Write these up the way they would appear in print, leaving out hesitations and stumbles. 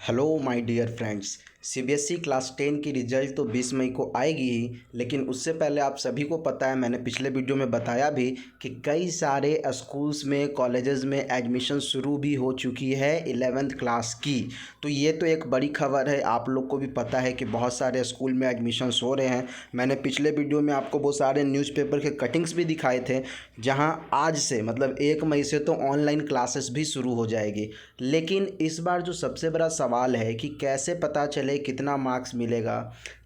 Hello my dear friends. CBSE class 10 की result तो 20 मई को आएगी ही, लेकिन उससे पहले आप सभी को पता है, मैंने पिछले वीडियो में बताया भी कि कई सारे स्कूल्स में कॉलेजेस में एडमिशन शुरू भी हो चुकी है 11th क्लास की। तो ये तो एक बड़ी खबर है। आप लोग को भी पता है कि बहुत सारे स्कूल में एडमिशन्स हो रहे हैं। मैंने पिछले वीडियो में आपको बहुत सारे न्यूज़पेपर के कटिंग्स भी दिखाए थे, जहां आज से मतलब 1 मई से तो ऑनलाइन क्लासेस भी शुरू हो जाएगी। लेकिन इस बार जो सबसे बड़ा सवाल है कि कैसे पता चले कितना मार्क्स मिलेगा,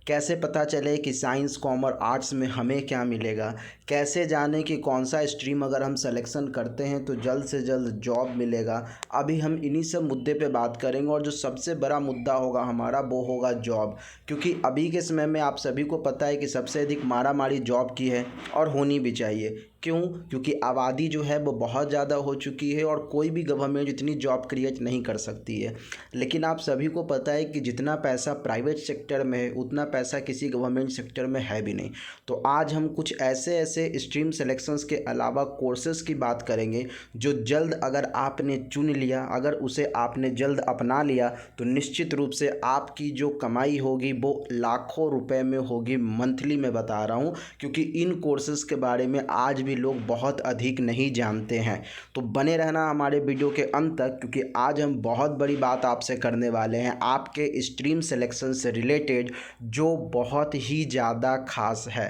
कैसे पता चले कि साइंस कॉमर्स आर्ट्स में हमें क्या मिलेगा, कैसे जाने कि कौन सा स्ट्रीम अगर हम सिलेक्शन करते हैं तो जल्द से जल्द जॉब मिलेगा। अभी हम इन्हीं सब मुद्दे पे बात करेंगे और जो सबसे बड़ा मुद्दा होगा हमारा वो होगा जॉब। क्योंकि अभी के समय में आप सभी को पता है कि सबसे अधिक मारामारी जॉब की है और होनी भी चाहिए। क्यों? क्योंकि आबादी जो है वो बहुत ज़्यादा हो चुकी है और कोई भी गवर्नमेंट इतनी जॉब क्रिएट नहीं कर सकती है। लेकिन आप सभी को पता है कि जितना पैसा प्राइवेट सेक्टर में है उतना पैसा किसी गवर्नमेंट सेक्टर में है भी नहीं। तो आज हम कुछ ऐसे ऐसे स्ट्रीम सिलेक्शंस के अलावा कोर्सेज़ की बात करेंगे जो जल्द अगर आपने चुन लिया, अगर उसे आपने जल्द अपना लिया तो निश्चित रूप से आपकी जो कमाई होगी वो लाखों रुपए में होगी। मंथली में बता रहा हूँ, क्योंकि इन कोर्सेज़ के बारे में आज भी लोग बहुत अधिक नहीं जानते हैं। तो बने रहना हमारे वीडियो के अंत तक, क्योंकि आज हम बहुत बड़ी बात आपसे करने वाले हैं आपके स्ट्रीम सिलेक्शन से रिलेटेड, जो बहुत ही ज़्यादा खास है।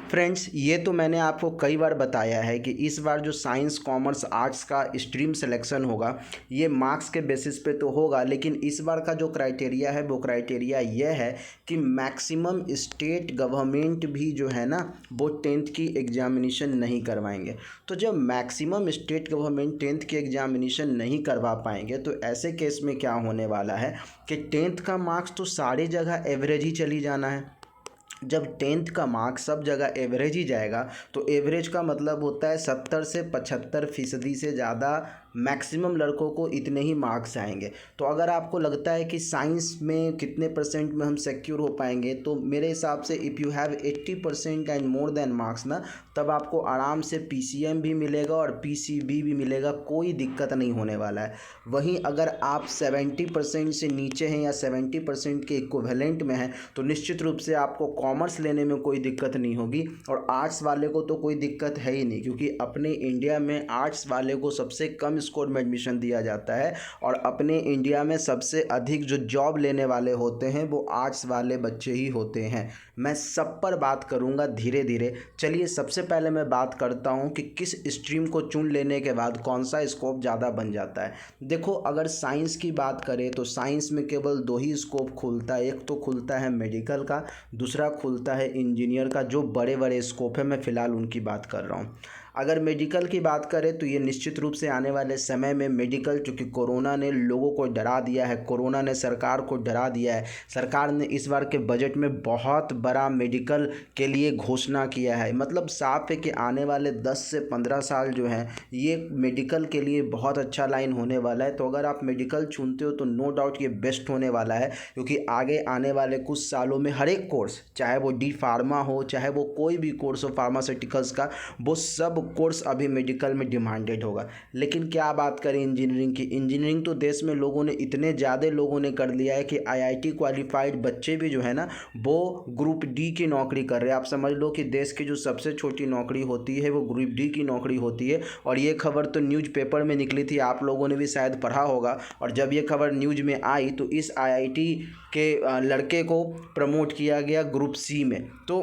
फ्रेंड्स, ये तो मैंने आपको कई बार बताया है कि इस बार जो साइंस कॉमर्स आर्ट्स का स्ट्रीम सिलेक्शन होगा ये मार्क्स के बेसिस पे तो होगा, लेकिन इस बार का जो क्राइटेरिया है वो क्राइटेरिया ये है कि मैक्सिमम स्टेट गवर्नमेंट भी जो है ना वो 10th की एग्जामिनेशन नहीं करवाएंगे। तो जब मैक्सिमम स्टेट गवर्नमेंट 10th की एग्जामिनेशन नहीं करवा पाएंगे तो ऐसे केस में क्या होने वाला है कि 10th का मार्क्स तो सारी जगह एवरेज ही चली जाना है। जब 10th का मार्क्स सब जगह एवरेज ही जाएगा तो एवरेज का मतलब होता है 70 से 75% से ज़्यादा मैक्सिमम लड़कों को इतने ही मार्क्स आएंगे। तो अगर आपको लगता है कि साइंस में कितने परसेंट में हम सिक्योर हो पाएंगे, तो मेरे हिसाब से if you have 80% and more than marks ना, तब आपको आराम से पीसीएम भी मिलेगा और पीसीबी भी मिलेगा, कोई दिक्कत नहीं होने वाला है। वहीं अगर आप 70% से नीचे हैं या 70% के इक्विवेलेंट में हैं तो निश्चित रूप से आपको कॉमर्स लेने में कोई दिक्कत नहीं होगी। और आर्ट्स वाले को तो कोई दिक्कत है ही नहीं, क्योंकि अपने इंडिया में आर्ट्स वाले को सबसे कम स्कोर में एडमिशन दिया जाता है और अपने इंडिया में सबसे अधिक जो जॉब लेने वाले होते हैं वो आर्ट्स वाले बच्चे ही होते हैं। मैं सब पर बात करूंगा धीरे धीरे। चलिए, सबसे पहले मैं बात करता हूं कि किस स्ट्रीम को चुन लेने के बाद कौन सा स्कोप ज़्यादा बन जाता है। देखो, अगर साइंस की बात करें तो साइंस में केवल 2 ही स्कोप खुलता है। एक तो खुलता है मेडिकल का, दूसरा खुलता है इंजीनियर का, जो बड़े बड़े स्कोप है। मैं फ़िलहाल उनकी बात कर रहा हूँ। अगर मेडिकल की बात करें तो ये निश्चित रूप से आने वाले समय में मेडिकल, चूँकि कोरोना ने लोगों को डरा दिया है, कोरोना ने सरकार को डरा दिया है। सरकार ने इस बार के बजट में बहुत बड़ा मेडिकल के लिए घोषणा किया है। मतलब साफ है कि आने वाले 10 से 15 साल जो हैं ये मेडिकल के लिए बहुत अच्छा लाइन होने वाला है। तो अगर आप मेडिकल चुनते हो तो नो डाउट ये बेस्ट होने वाला है, क्योंकि आगे आने वाले कुछ सालों में हर एक कोर्स, चाहे वो डी फार्मा हो, चाहे वो कोई भी कोर्स हो फार्मास्यूटिकल्स का, वो सब कोर्स अभी मेडिकल में डिमांडेड होगा। लेकिन क्या बात करें इंजीनियरिंग की। इंजीनियरिंग तो देश में लोगों ने, इतने ज़्यादा लोगों ने कर लिया है कि आईआईटी क्वालिफाइड बच्चे भी जो है ना वो ग्रुप डी की नौकरी कर रहे हैं। आप समझ लो कि देश की जो सबसे छोटी नौकरी होती है वो ग्रुप डी की नौकरी होती है। और ये खबर तो न्यूज़पेपर में निकली थी, आप लोगों ने भी शायद पढ़ा होगा। और जब ये खबर न्यूज़ में आई तो इस आईआईटी के लड़के को प्रमोट किया गया ग्रुप सी में। तो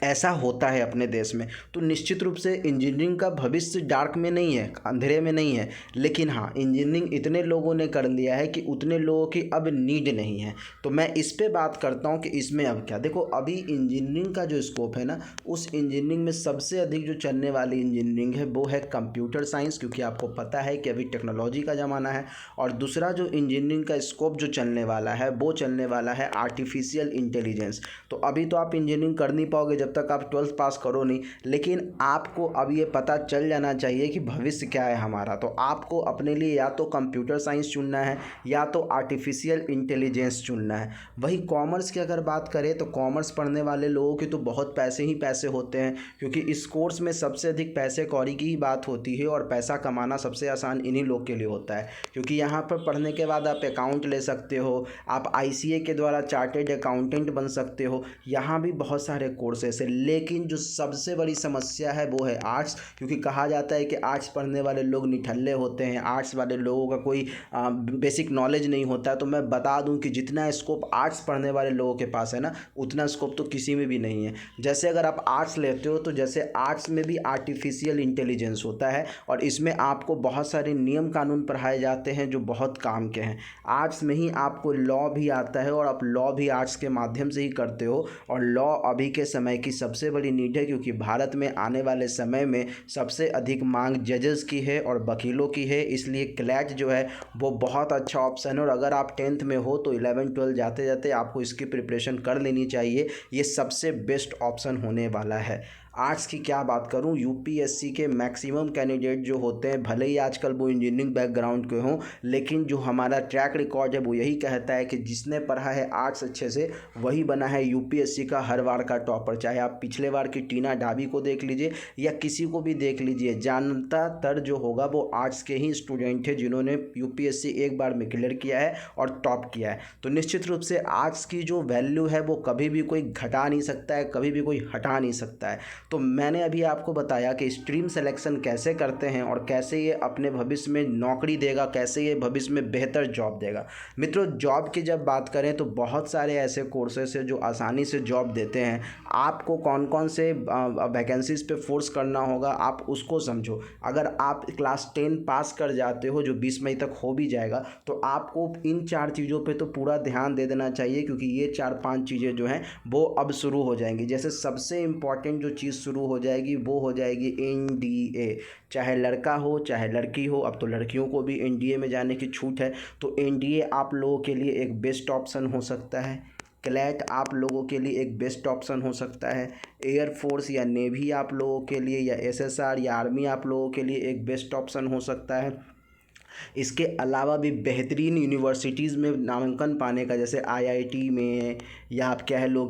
ऐसा होता है अपने देश में। तो निश्चित रूप से इंजीनियरिंग का भविष्य डार्क में नहीं है, अंधेरे में नहीं है। लेकिन हाँ, इंजीनियरिंग इतने लोगों ने कर लिया है कि उतने लोगों की अब नीड नहीं है। तो मैं इस पे बात करता हूँ कि इसमें अब क्या। देखो, अभी इंजीनियरिंग का जो स्कोप है ना, उस इंजीनियरिंग में सबसे अधिक जो चलने वाली इंजीनियरिंग है वो है कंप्यूटर साइंस, क्योंकि आपको पता है कि अभी टेक्नोलॉजी का ज़माना है। और दूसरा जो इंजीनियरिंग का स्कोप जो चलने वाला है वो चलने वाला है आर्टिफिशियल इंटेलिजेंस। तो अभी तो आप इंजीनियरिंग कर नहीं पाओगे जब जब तक आप 12th पास करो नहीं, लेकिन आपको अब ये पता चल जाना चाहिए कि भविष्य क्या है हमारा। तो आपको अपने लिए या तो कंप्यूटर साइंस चुनना है या तो आर्टिफिशियल इंटेलिजेंस चुनना है। वही कॉमर्स की अगर बात करें तो कॉमर्स पढ़ने वाले लोगों के तो बहुत पैसे ही पैसे होते हैं, क्योंकि इस कोर्स में सबसे अधिक पैसे कौड़ी की ही बात होती है और पैसा कमाना सबसे आसान इन्हीं लोग के लिए होता है। क्योंकि यहाँ पर पढ़ने के बाद आप अकाउंट ले सकते हो, आप ICA के द्वारा चार्टेड अकाउंटेंट बन सकते हो, यहाँ भी बहुत सारे कोर्सेस है। लेकिन जो सबसे बड़ी समस्या है वो है आर्ट्स, क्योंकि कहा जाता है कि आर्ट्स पढ़ने वाले लोग निठल्ले होते हैं, आर्ट्स वाले लोगों का कोई बेसिक नॉलेज नहीं होता है। तो मैं बता दूं कि जितना स्कोप आर्ट्स पढ़ने वाले लोगों के पास है ना, उतना स्कोप तो किसी में भी नहीं है। जैसे अगर आप आर्ट्स लेते हो तो जैसे आर्ट्स में भी आर्टिफिशियल इंटेलिजेंस होता है और इसमें आपको बहुत सारे नियम कानून पढ़ाए जाते हैं जो बहुत काम के हैं। आर्ट्स में ही आपको लॉ भी आता है और आप लॉ भी आर्ट्स के माध्यम से ही करते हो। और लॉ अभी के समय की सबसे बड़ी नीड है, क्योंकि भारत में आने वाले समय में सबसे अधिक मांग जजेस की है और वकीलों की है। इसलिए क्लैट जो है वो बहुत अच्छा ऑप्शन है। और अगर आप 10th में हो तो 11-12 जाते जाते आपको इसकी प्रिपरेशन कर लेनी चाहिए। ये सबसे बेस्ट ऑप्शन होने वाला है। आर्ट्स की क्या बात करूं, UPSC के मैक्सिमम कैंडिडेट जो होते हैं, भले ही आजकल वो इंजीनियरिंग बैकग्राउंड के हों, लेकिन जो हमारा ट्रैक रिकॉर्ड है वो यही कहता है कि जिसने पढ़ा है आर्ट्स अच्छे से वही बना है UPSC का हर बार का टॉपर। चाहे आप पिछले बार की टीना ढाबी को देख लीजिए या किसी को भी देख लीजिए, ज़्यादातर जो होगा वो आर्ट्स के ही स्टूडेंट है जिन्होंने UPSC एक बार में क्लियर किया है और टॉप किया है। तो निश्चित रूप से आर्ट्स की जो वैल्यू है वो कभी भी कोई घटा नहीं सकता है, कभी भी कोई हटा नहीं सकता है। तो मैंने अभी आपको बताया कि स्ट्रीम सिलेक्शन कैसे करते हैं और कैसे ये अपने भविष्य में नौकरी देगा, कैसे ये भविष्य में बेहतर जॉब देगा। मित्रों, जॉब की जब बात करें तो बहुत सारे ऐसे कोर्सेस हैं जो आसानी से जॉब देते हैं। आपको कौन कौन से वैकेंसीज़ पे फोर्स करना होगा आप उसको समझो। अगर आप क्लास 10 पास कर जाते हो, जो 20 मई तक हो भी जाएगा, तो आपको इन 4 चीज़ों पे तो पूरा ध्यान दे देना चाहिए, क्योंकि ये 4-5 चीज़ें जो हैं वो अब शुरू हो जाएंगी। जैसे सबसे इम्पॉर्टेंट जो चीज़ शुरू हो जाएगी वो हो जाएगी NDA। चाहे लड़का हो चाहे लड़की हो, अब तो लड़कियों को भी NDA में जाने की छूट है। तो NDA आप लोगों के लिए एक बेस्ट ऑप्शन हो सकता है। क्लैट आप लोगों के लिए एक बेस्ट ऑप्शन हो सकता है। एयरफोर्स या नेवी आप लोगों के लिए, या SSR या आर्मी आप लोगों के लिए एक बेस्ट ऑप्शन हो सकता है। इसके अलावा भी बेहतरीन यूनिवर्सिटीज़ में नामांकन पाने का, जैसे IIT में, या आप कह लो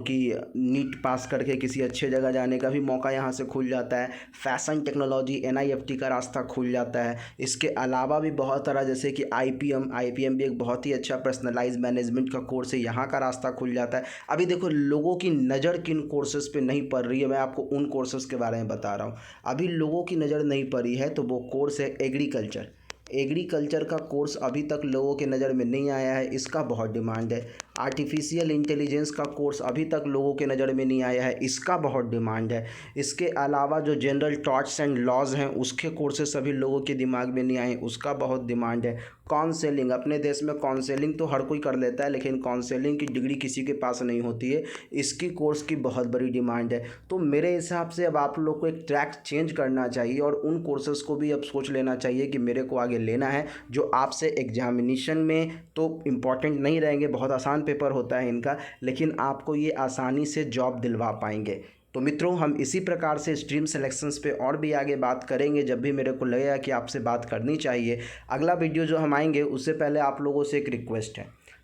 कि नीट पास करके किसी अच्छे जगह जाने का भी मौका यहाँ से खुल जाता है। फैशन टेक्नोलॉजी NIFT का रास्ता खुल जाता है। इसके अलावा भी बहुत सारा, जैसे कि IPM भी एक बहुत ही अच्छा पर्सनलाइज मैनेजमेंट का कोर्स है, यहाँ का रास्ता खुल जाता है। अभी देखो लोगों की नज़र किन कोर्सेज़ पे नहीं पड़ रही है, मैं आपको उन कोर्सेज़ के बारे में बता रहा हूँ। अभी लोगों की नज़र नहीं पड़ी है तो वो कोर्स है एग्रीकल्चर का कोर्स अभी तक लोगों के नज़र में नहीं आया है, इसका बहुत डिमांड है। आर्टिफिशियल इंटेलिजेंस का कोर्स अभी तक लोगों के नज़र में नहीं आया है, इसका बहुत डिमांड है। इसके अलावा जो जनरल टॉर्ट्स एंड लॉज हैं उसके कोर्सेस अभी लोगों के दिमाग में नहीं आए, उसका बहुत डिमांड है। काउंसलिंग, अपने देश में काउंसलिंग तो हर कोई कर लेता है, लेकिन काउंसलिंग की डिग्री किसी के पास नहीं होती है, इसकी कोर्स की बहुत बड़ी डिमांड है। तो मेरे हिसाब से अब आप लोग को एक ट्रैक चेंज करना चाहिए और उन कोर्सेज़ को भी अब सोच लेना चाहिए कि मेरे को आगे लेना है, जो आपसे एग्जामिनेशन में तो इम्पॉर्टेंट नहीं रहेंगे, बहुत आसान पेपर होता है इनका, लेकिन आपको ये आसानी से जॉब दिलवा पाएंगे। तो मित्रों, हम इसी प्रकार से स्ट्रीम सिलेक्शंस पे और भी आगे बात करेंगे जब भी मेरे को लगेगा कि आपसे बात करनी चाहिए। अगला वीडियो जो हम आएंगे उससे पहले आप लोगों से एक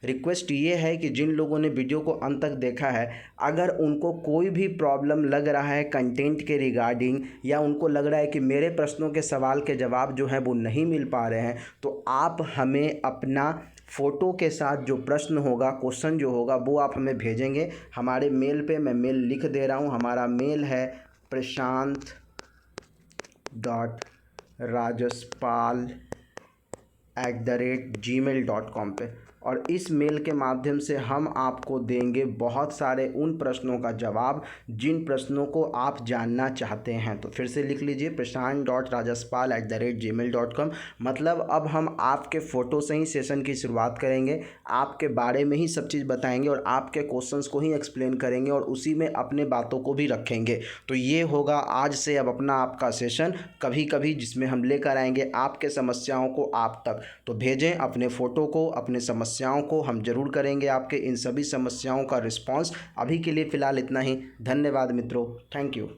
रिक्वेस्ट ये है कि जिन लोगों ने वीडियो को अंत तक देखा है, अगर उनको कोई भी प्रॉब्लम लग रहा है कंटेंट के रिगार्डिंग, या उनको लग रहा है कि मेरे प्रश्नों के सवाल के जवाब जो हैं वो नहीं मिल पा रहे हैं, तो आप हमें अपना फ़ोटो के साथ जो प्रश्न होगा, क्वेश्चन जो होगा, वो आप हमें भेजेंगे हमारे मेल पे। मैं मेल लिख दे रहा हूँ, हमारा मेल है prashant.rajaspaal@gmail.com पे, और इस मेल के माध्यम से हम आपको देंगे बहुत सारे उन प्रश्नों का जवाब जिन प्रश्नों को आप जानना चाहते हैं। तो फिर से लिख लीजिए, prashant.rajaspaal@gmail.com। मतलब अब हम आपके फ़ोटो से ही सेशन की शुरुआत करेंगे, आपके बारे में ही सब चीज़ बताएंगे और आपके क्वेश्चंस को ही एक्सप्लेन करेंगे और उसी में अपने बातों को भी रखेंगे। तो ये होगा आज से अब अपना आपका सेशन कभी कभी, जिसमें हम लेकर आएंगे आपके समस्याओं को आप तक। तो भेजें अपने फ़ोटो को, अपने समस्या समस्याओं को हम ज़रूर करेंगे, आपके इन सभी समस्याओं का रिस्पॉन्स। अभी के लिए फ़िलहाल इतना ही। धन्यवाद मित्रों, थैंक यू।